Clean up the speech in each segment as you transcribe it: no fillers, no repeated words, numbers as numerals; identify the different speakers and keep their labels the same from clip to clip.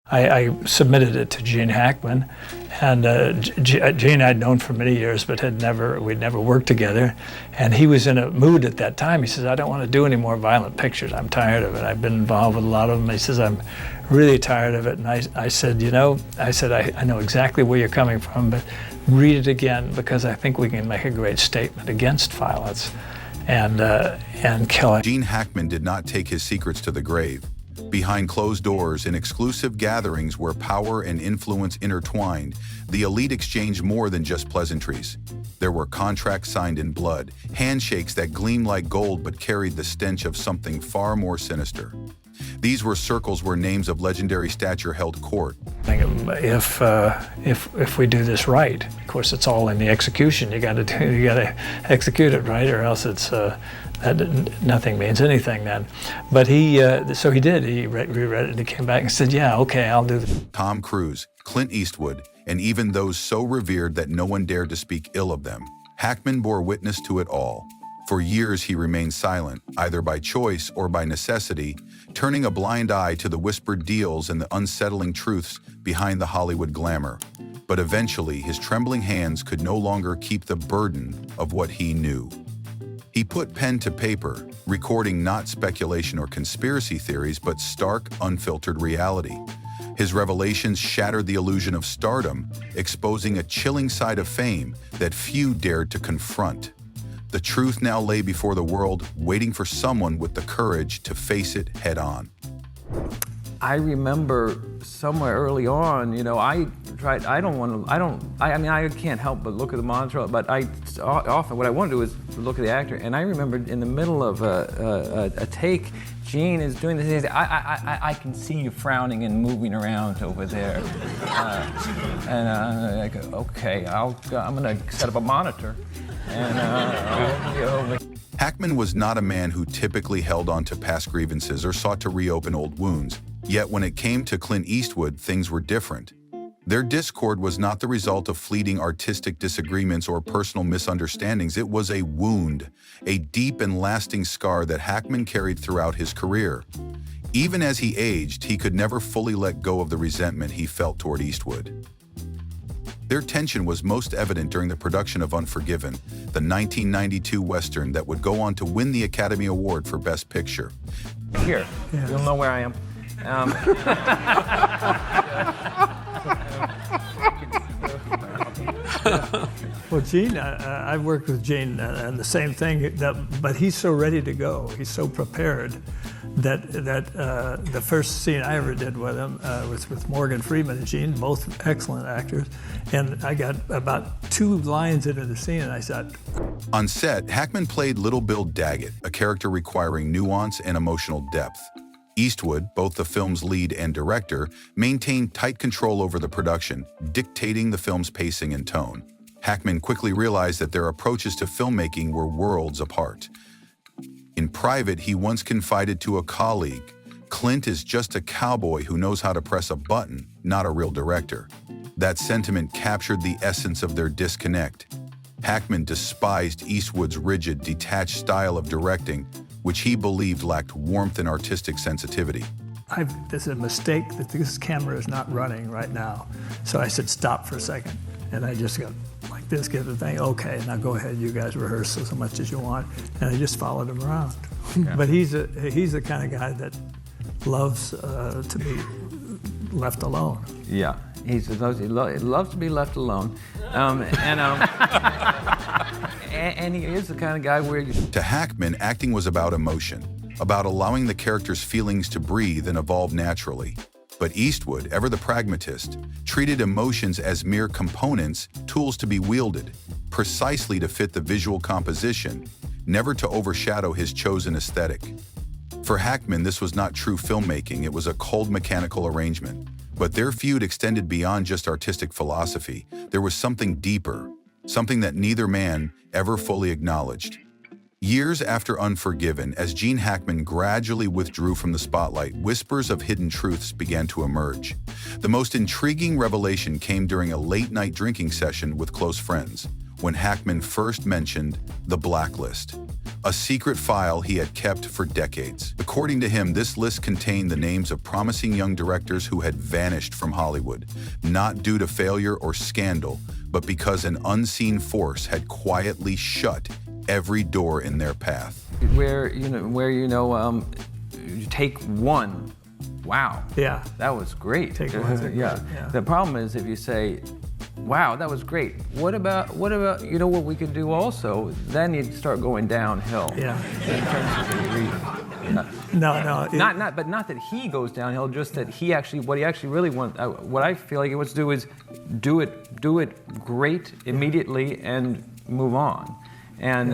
Speaker 1: I submitted it to Gene Hackman, and Gene I'd known for many years, but we'd never worked together. And he was in a mood at that time. He says, "I don't want to do any more violent pictures. I'm tired of it. I've been involved with a lot of them." He says, "I'm really tired of it." And I said, I know exactly where you're coming from, but read it again, because I think we can make a great statement against violence and killing.
Speaker 2: Gene Hackman did not take his secrets to the grave. Behind closed doors, in exclusive gatherings where power and influence intertwined, the elite exchanged more than just pleasantries. There were contracts signed in blood, handshakes that gleamed like gold but carried the stench of something far more sinister. These were circles where names of legendary stature held court.
Speaker 1: If we do this right, of course, it's all in the execution. You got to execute it right, or else it's nothing means anything then. But so he did. He reread it and he came back and said, "Yeah, okay, I'll do this."
Speaker 2: Tom Cruise, Clint Eastwood, and even those so revered that no one dared to speak ill of them. Hackman bore witness to it all. For years, he remained silent, either by choice or by necessity, turning a blind eye to the whispered deals and the unsettling truths behind the Hollywood glamour. But eventually, his trembling hands could no longer keep the burden of what he knew. He put pen to paper, recording not speculation or conspiracy theories, but stark, unfiltered reality. His revelations shattered the illusion of stardom, exposing a chilling side of fame that few dared to confront. The truth now lay before the world, waiting for someone with the courage to face it head on.
Speaker 3: I remember somewhere early on, I can't help but look at the monitor, but often what I want to do is look at the actor, and I remember in the middle of a take, Gene is doing this, and he says, I can see you frowning and moving around over there. And I go, okay, I'm gonna set up a monitor.
Speaker 2: Hackman was not a man who typically held on to past grievances or sought to reopen old wounds. Yet when it came to Clint Eastwood, things were different. Their discord was not the result of fleeting artistic disagreements or personal misunderstandings. It was a wound, a deep and lasting scar that Hackman carried throughout his career. Even as he aged, he could never fully let go of the resentment he felt toward Eastwood. Their tension was most evident during the production of Unforgiven, the 1992 Western that would go on to win the Academy Award for Best Picture.
Speaker 3: Here, you'll know where I am.
Speaker 1: Well, Gene, I've worked with Gene and the same thing, but he's so ready to go. He's so prepared that the first scene I ever did with him was with Morgan Freeman and Gene, both excellent actors. And I got about 2 lines into the scene, and I said...
Speaker 2: On set, Hackman played Little Bill Daggett, a character requiring nuance and emotional depth. Eastwood, both the film's lead and director, maintained tight control over the production, dictating the film's pacing and tone. Hackman quickly realized that their approaches to filmmaking were worlds apart. In private, he once confided to a colleague, "Clint is just a cowboy who knows how to press a button, not a real director." That sentiment captured the essence of their disconnect. Hackman despised Eastwood's rigid, detached style of directing, which he believed lacked warmth and artistic sensitivity.
Speaker 1: There's a mistake that this camera is not running right now. So I said, "Stop for a second." And I just go like this, get the thing, "Okay, now go ahead, you guys rehearse so much as you want." And I just followed him around. Okay. But he's the kind of guy that loves to be left alone.
Speaker 3: Yeah, he loves to be left alone. And he is the kind of guy where...
Speaker 2: To Hackman, acting was about emotion, about allowing the character's feelings to breathe and evolve naturally. But Eastwood, ever the pragmatist, treated emotions as mere components, tools to be wielded, precisely to fit the visual composition, never to overshadow his chosen aesthetic. For Hackman, this was not true filmmaking, it was a cold mechanical arrangement. But their feud extended beyond just artistic philosophy. There was something deeper, something that neither man ever fully acknowledged. Years after Unforgiven, as Gene Hackman gradually withdrew from the spotlight, whispers of hidden truths began to emerge. The most intriguing revelation came during a late-night drinking session with close friends, when Hackman first mentioned the blacklist. a secret file he had kept for decades. According to him, this list contained the names of promising young directors who had vanished from Hollywood, not due to failure or scandal, but because an unseen force had quietly shut every door in their path.
Speaker 3: You take one. Wow.
Speaker 1: Yeah.
Speaker 3: That was great.
Speaker 1: Take one.
Speaker 3: Yeah. The problem is if you say, wow, that was great. What about, you know what we could do also? Then you start going downhill.
Speaker 1: Yeah.
Speaker 3: In terms of the reading.
Speaker 1: No.
Speaker 3: But not that he goes downhill, just that what he actually really wants, what I feel like he wants to do is do it great immediately and move on. And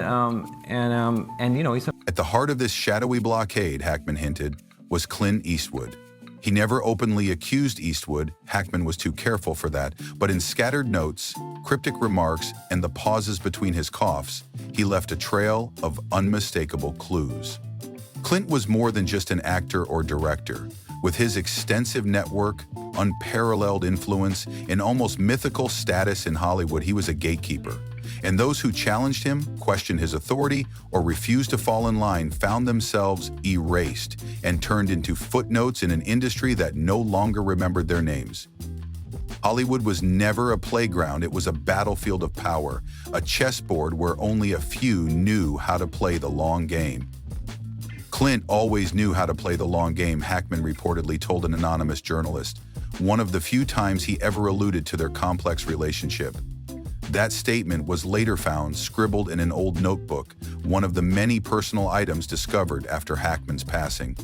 Speaker 3: you know, he's
Speaker 2: At the heart of this shadowy blockade, Hackman hinted, was Clint Eastwood. He never openly accused Eastwood, Hackman was too careful for that, but in scattered notes, cryptic remarks, and the pauses between his coughs, he left a trail of unmistakable clues. Clint was more than just an actor or director. With his extensive network, unparalleled influence, and almost mythical status in Hollywood, he was a gatekeeper. And those who challenged him, questioned his authority, or refused to fall in line found themselves erased and turned into footnotes in an industry that no longer remembered their names. Hollywood was never a playground, it was a battlefield of power, a chessboard where only a few knew how to play the long game. Clint always knew how to play the long game, Hackman reportedly told an anonymous journalist, one of the few times he ever alluded to their complex relationship. That statement was later found scribbled in an old notebook, one of the many personal items discovered after Hackman's passing.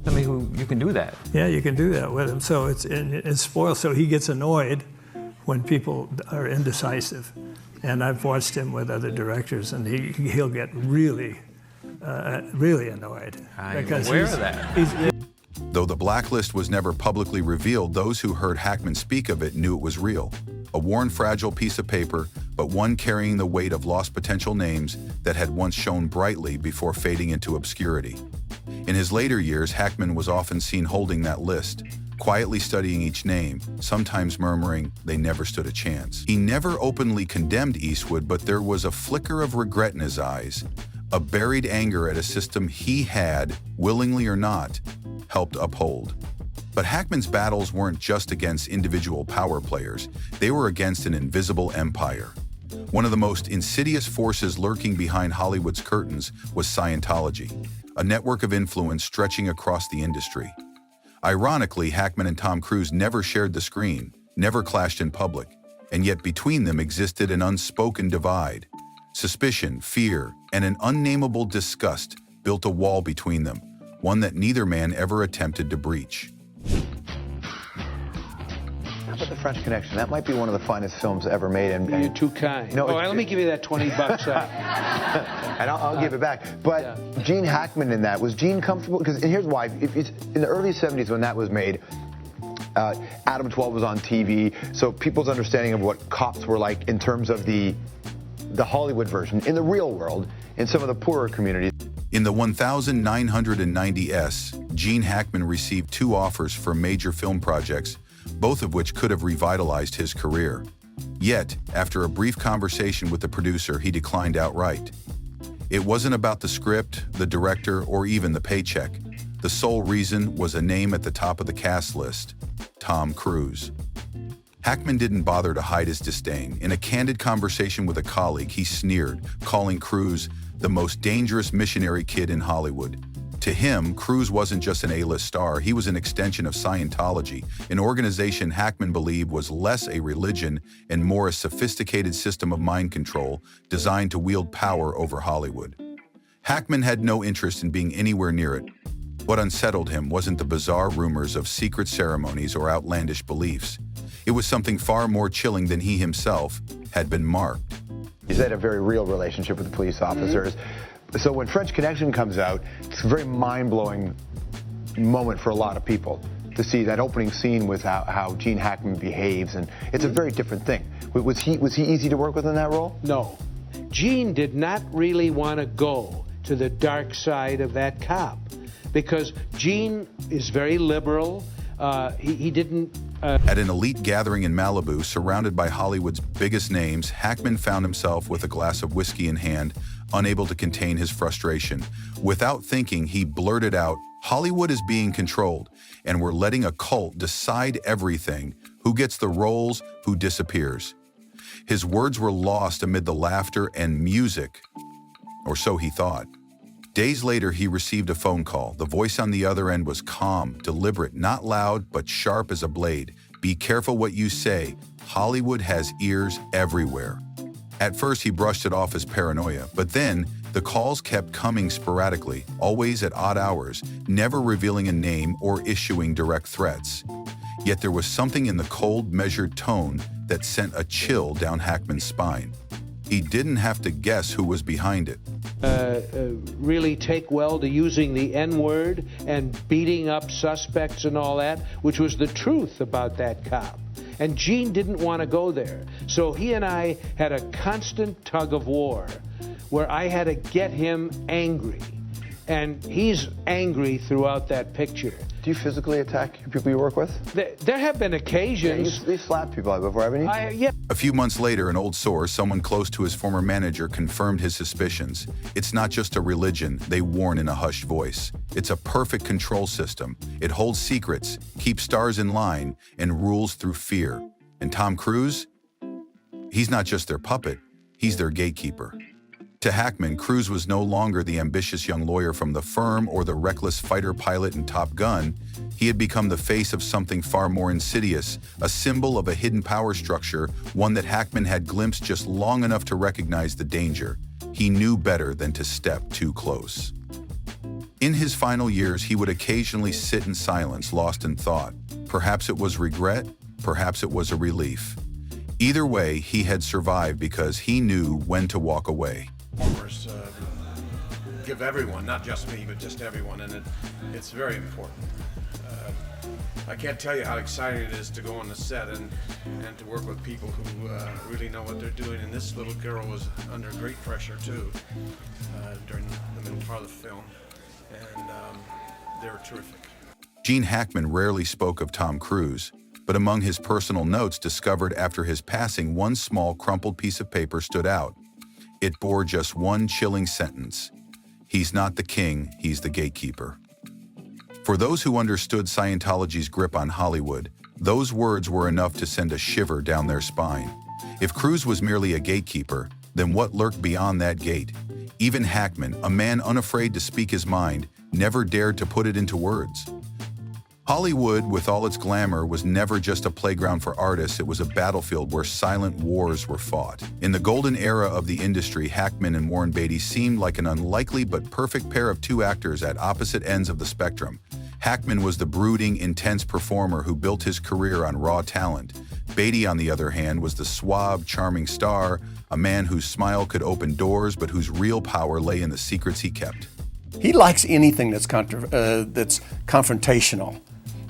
Speaker 3: somebody who you can do that.
Speaker 1: Yeah, you can do that with him. So it's spoiled. So he gets annoyed when people are indecisive. And I've watched him with other directors, and he'll get really annoyed.
Speaker 3: I'm aware of that.
Speaker 2: Though the blacklist was never publicly revealed, those who heard Hackman speak of it knew it was real. A worn, fragile piece of paper, but one carrying the weight of lost potential names that had once shone brightly before fading into obscurity. In his later years, Hackman was often seen holding that list, quietly studying each name, sometimes murmuring they never stood a chance. He never openly condemned Eastwood, but there was a flicker of regret in his eyes, a buried anger at a system he had, willingly or not, helped uphold. But Hackman's battles weren't just against individual power players, they were against an invisible empire. One of the most insidious forces lurking behind Hollywood's curtains was Scientology, a network of influence stretching across the industry. Ironically, Hackman and Tom Cruise never shared the screen, never clashed in public, and yet between them existed an unspoken divide. Suspicion, fear, and an unnameable disgust built a wall between them, one that neither man ever attempted to breach.
Speaker 4: How about The French Connection? That might be one of the finest films ever made. And
Speaker 5: You're too kind.
Speaker 4: No,
Speaker 5: let me give you that $20.
Speaker 4: And I'll give it back. But yeah. Gene Hackman in that, was Gene comfortable? Because here's why. It's in the early 70s when that was made, Adam 12 was on TV, so people's understanding of what cops were like in terms of the Hollywood version, in the real world, in some of the poorer communities.
Speaker 2: In the 1990s, Gene Hackman received 2 offers for major film projects, both of which could have revitalized his career. Yet, after a brief conversation with the producer, he declined outright. It wasn't about the script, the director, or even the paycheck. The sole reason was a name at the top of the cast list: Tom Cruise. Hackman didn't bother to hide his disdain. In a candid conversation with a colleague, he sneered, calling Cruise the most dangerous missionary kid in Hollywood. To him, Cruise wasn't just an A-list star, he was an extension of Scientology, an organization Hackman believed was less a religion and more a sophisticated system of mind control designed to wield power over Hollywood. Hackman had no interest in being anywhere near it. What unsettled him wasn't the bizarre rumors of secret ceremonies or outlandish beliefs. It was something far more chilling than he himself had been marked.
Speaker 4: He's had a very real relationship with the police officers. So when French Connection comes out, it's a very mind-blowing moment for a lot of people to see that opening scene with how Gene Hackman behaves, and it's a very different thing. Was he easy to work with in that role?
Speaker 5: No. Gene did not really want to go to the dark side of that cop, because Gene is very liberal. He didn't.
Speaker 2: At an elite gathering in Malibu, surrounded by Hollywood's biggest names, Hackman found himself with a glass of whiskey in hand, unable to contain his frustration. Without thinking, he blurted out, "Hollywood is being controlled, and we're letting a cult decide everything. Who gets the roles, who disappears." His words were lost amid the laughter and music, or so he thought. Days later, he received a phone call. The voice on the other end was calm, deliberate, not loud, but sharp as a blade. "Be careful what you say. Hollywood has ears everywhere." At first, he brushed it off as paranoia, but then the calls kept coming sporadically, always at odd hours, never revealing a name or issuing direct threats. Yet there was something in the cold, measured tone that sent a chill down Hackman's spine. He didn't have to guess who was behind it.
Speaker 5: Really take well to using the N-word and beating up suspects and all that, which was the truth about that cop. And Gene didn't want to go there. So he and I had a constant tug of war where I had to get him angry. And he's angry throughout that picture.
Speaker 4: Do you physically attack people you work with?
Speaker 5: There have been occasions.
Speaker 4: You've slapped people before, haven't you?
Speaker 5: Yeah.
Speaker 2: A few months later, an old source, someone close to his former manager, confirmed his suspicions. It's not just a religion, they warn in a hushed voice. It's a perfect control system. It holds secrets, keeps stars in line, and rules through fear. And Tom Cruise? He's not just their puppet, he's their gatekeeper. To Hackman, Cruise was no longer the ambitious young lawyer from The Firm or the reckless fighter pilot in Top Gun. He had become the face of something far more insidious, a symbol of a hidden power structure, one that Hackman had glimpsed just long enough to recognize the danger. He knew better than to step too close. In his final years, he would occasionally sit in silence, lost in thought. Perhaps it was regret, perhaps it was a relief. Either way, he had survived because he knew when to walk away.
Speaker 6: Performers give everyone, not just me, but just everyone, and it's very important. I can't tell you how exciting it is to go on the set and to work with people who really know what they're doing. And this little girl was under great pressure too during the middle part of the film, and they were terrific.
Speaker 2: Gene Hackman rarely spoke of Tom Cruise, but among his personal notes discovered after his passing, one small crumpled piece of paper stood out. It bore just one chilling sentence: "He's not the king, he's the gatekeeper." For those who understood Scientology's grip on Hollywood, those words were enough to send a shiver down their spine. If Cruise was merely a gatekeeper, then what lurked beyond that gate? Even Hackman, a man unafraid to speak his mind, never dared to put it into words. Hollywood, with all its glamour, was never just a playground for artists. It was a battlefield where silent wars were fought. In the golden era of the industry, Hackman and Warren Beatty seemed like an unlikely but perfect pair of two actors at opposite ends of the spectrum. Hackman was the brooding, intense performer who built his career on raw talent. Beatty, on the other hand, was the suave, charming star, a man whose smile could open doors but whose real power lay in the secrets he kept.
Speaker 7: He likes anything that's confrontational,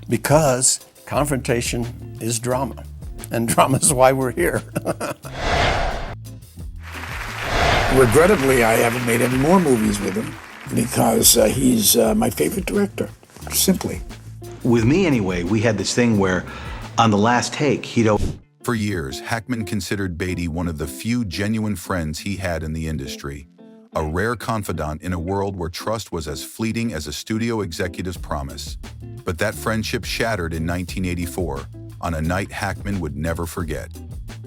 Speaker 7: because confrontation is drama, and drama is why we're here.
Speaker 8: Regrettably, I haven't made any more movies with him because he's my favorite director, simply.
Speaker 9: With me anyway, we had this thing where on the last take,
Speaker 2: For years, Hackman considered Beatty one of the few genuine friends he had in the industry, a rare confidant in a world where trust was as fleeting as a studio executive's promise. But that friendship shattered in 1984 on a night Hackman would never forget.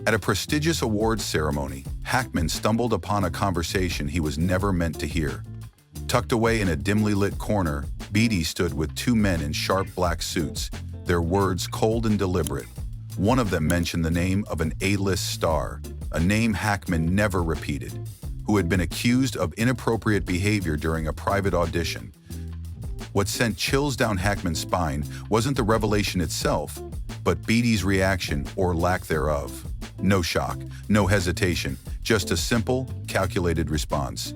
Speaker 2: At a prestigious awards ceremony, Hackman stumbled upon a conversation he was never meant to hear. Tucked away in a dimly lit corner, Beatty stood with two men in sharp black suits, their words cold and deliberate. One of them mentioned the name of an A-list star, a name Hackman never repeated, who had been accused of inappropriate behavior during a private audition. What sent chills down Hackman's spine wasn't the revelation itself, but Beatty's reaction or lack thereof. No shock, no hesitation, just a simple, calculated response.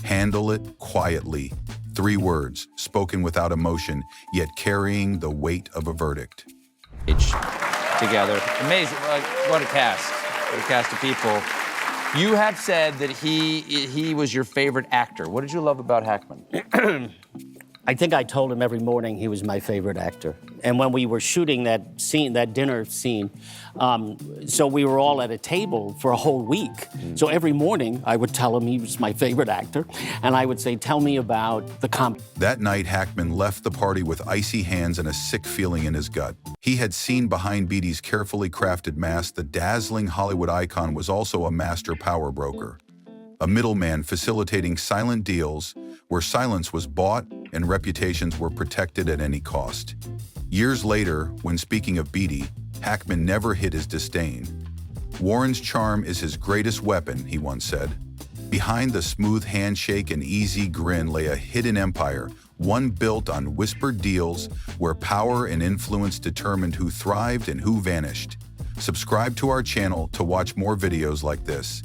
Speaker 2: Handle it quietly. 3 words, spoken without emotion, yet carrying the weight of a verdict.
Speaker 3: Together. Amazing. What a cast. What a cast of people. You have said that he was your favorite actor. What did you love about Hackman?
Speaker 10: I think I told him every morning he was my favorite actor. And when we were shooting that scene, that dinner scene, so we were all at a table for a whole week. So every morning I would tell him he was my favorite actor, and I would say, tell me about the comedy.
Speaker 2: That night, Hackman left the party with icy hands and a sick feeling in his gut. He had seen behind Beatty's carefully crafted mask the dazzling Hollywood icon was also a master power broker, a middleman facilitating silent deals where silence was bought and reputations were protected at any cost. Years later, when speaking of Beatty, Hackman never hid his disdain. Warren's charm is his greatest weapon, he once said. Behind the smooth handshake and easy grin lay a hidden empire, one built on whispered deals where power and influence determined who thrived and who vanished. Subscribe to our channel to watch more videos like this.